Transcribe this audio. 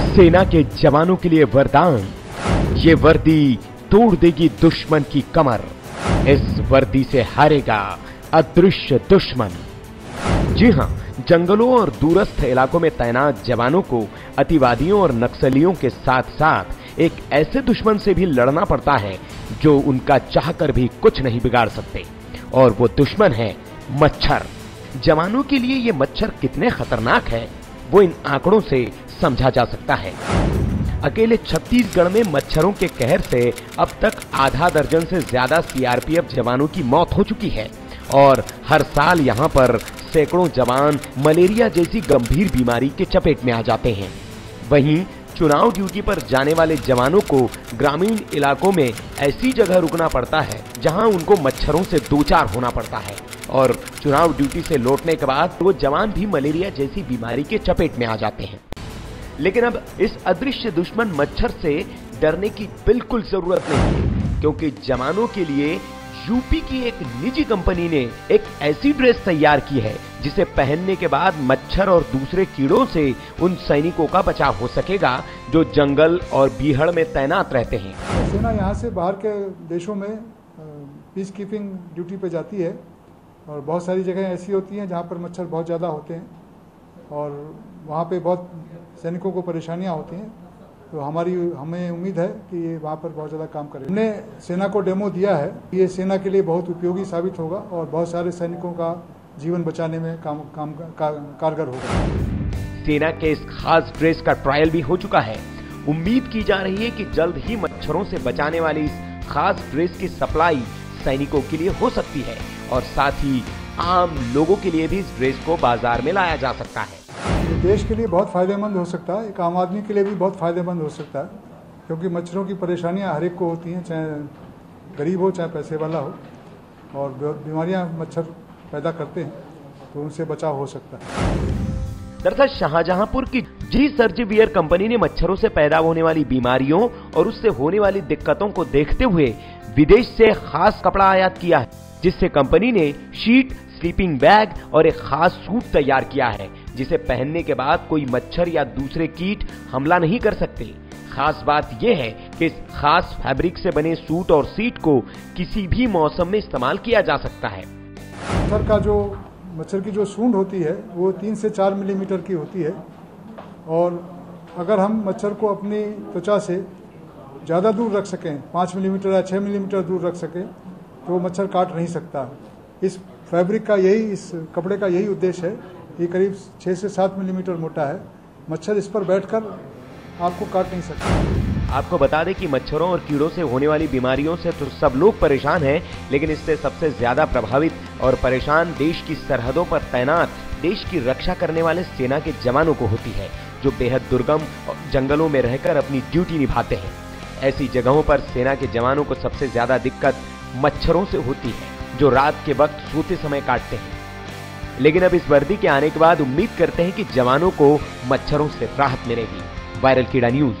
सेना के जवानों के लिए वरदान, ये वर्दी तोड़ देगी दुश्मन की कमर। इस वर्दी से हारेगा अदृश्य दुश्मन। जी हां, जंगलों और दूरस्थ इलाकों में तैनात जवानों को अतिवादियों और नक्सलियों के साथ साथ एक ऐसे दुश्मन से भी लड़ना पड़ता है जो उनका चाहकर भी कुछ नहीं बिगाड़ सकते, और वो दुश्मन है मच्छर। जवानों के लिए ये मच्छर कितने खतरनाक है वो इन आंकड़ों से समझा जा सकता है। अकेले छत्तीसगढ़ में मच्छरों के कहर से अब तक आधा दर्जन से ज्यादा सीआरपीएफ जवानों की मौत हो चुकी है, और हर साल यहां पर सैकड़ों जवान मलेरिया जैसी गंभीर बीमारी के चपेट में आ जाते हैं। वहीं चुनाव ड्यूटी पर जाने वाले जवानों को ग्रामीण इलाकों में ऐसी जगह रुकना पड़ता है जहां उनको मच्छरों से दो चार होना पड़ता है, और चुनाव ड्यूटी से लौटने के बाद वो जवान भी मलेरिया जैसी बीमारी के चपेट में आ जाते हैं। लेकिन अब इस अदृश्य दुश्मन मच्छर से डरने की बिल्कुल जरूरत नहीं है, क्योंकि जवानों के लिए यूपी की एक निजी कंपनी ने एक ऐसी ड्रेस तैयार की है जिसे पहनने के बाद मच्छर और दूसरे कीड़ों से उन सैनिकों का बचाव हो सकेगा जो जंगल और बीहड़ में तैनात रहते हैं। सेना यहाँ से बाहर के देशों में पीस कीपिंग ड्यूटी पे जाती है, और बहुत सारी जगह ऐसी होती हैं जहाँ पर मच्छर बहुत ज़्यादा होते हैं और वहाँ पे बहुत सैनिकों को परेशानियाँ होती हैं। तो हमें उम्मीद है कि ये वहाँ पर बहुत ज़्यादा काम करेगा। हमने सेना को डेमो दिया है, ये सेना के लिए बहुत उपयोगी साबित होगा और बहुत सारे सैनिकों का जीवन बचाने में कारगर होगा। सेना के इस खास ड्रेस का ट्रायल भी हो चुका है। उम्मीद की जा रही है कि जल्द ही मच्छरों से बचाने वाली इस खास ड्रेस की सप्लाई सैनिकों के लिए हो सकती है, और साथ ही आम लोगों के लिए भी इस ड्रेस को बाजार में लाया जा सकता है। देश के लिए बहुत फायदेमंद हो सकता है, एक आम आदमी के लिए भी बहुत फायदेमंद हो सकता है, क्योंकि मच्छरों की परेशानियां हर एक को होती हैं, चाहे गरीब हो चाहे पैसे वाला हो, और बीमारियां मच्छर पैदा करते हैं, तो उनसे बचाव हो सकता है। दरअसल शाहजहांपुर की जी सर्जिवियर कंपनी ने मच्छरों से पैदा होने वाली बीमारियों और उससे होने वाली दिक्कतों को देखते हुए विदेश से खास कपड़ा आयात किया है, जिससे कंपनी ने शीट, स्लीपिंग बैग और एक खास सूट तैयार किया है जिसे पहनने के बाद कोई मच्छर या दूसरे कीट हमला नहीं कर सकते। खास बात यह है कि इस खास फैब्रिक से बने सूट और सीट को किसी भी मौसम में इस्तेमाल किया जा सकता है। मच्छर की जो सूंड होती है वो 3 से 4 मिलीमीटर की होती है, और अगर हम मच्छर को अपनी त्वचा से ज़्यादा दूर रख सकें, 5 मिलीमीटर या 6 मिलीमीटर दूर रख सकें, तो मच्छर काट नहीं सकता। इस फैब्रिक का इस कपड़े का यही उद्देश्य है। ये करीब 6 से 7 मिलीमीटर मोटा है, मच्छर इस पर बैठकर आपको काट नहीं सकता। आपको बता दें कि मच्छरों और कीड़ों से होने वाली बीमारियों से तो सब लोग परेशान हैं, लेकिन इससे सबसे ज्यादा प्रभावित और परेशान देश की सरहदों पर तैनात देश की रक्षा करने वाले सेना के जवानों को होती है, जो बेहद दुर्गम जंगलों में रहकर अपनी ड्यूटी निभाते हैं। ऐसी जगहों पर सेना के जवानों को सबसे ज्यादा दिक्कत मच्छरों से होती है, जो रात के वक्त सोते समय काटते हैं। लेकिन अब इस वर्दी के आने के बाद उम्मीद करते हैं कि जवानों को मच्छरों से राहत मिलेगी। वायरल कीड़ा न्यूज।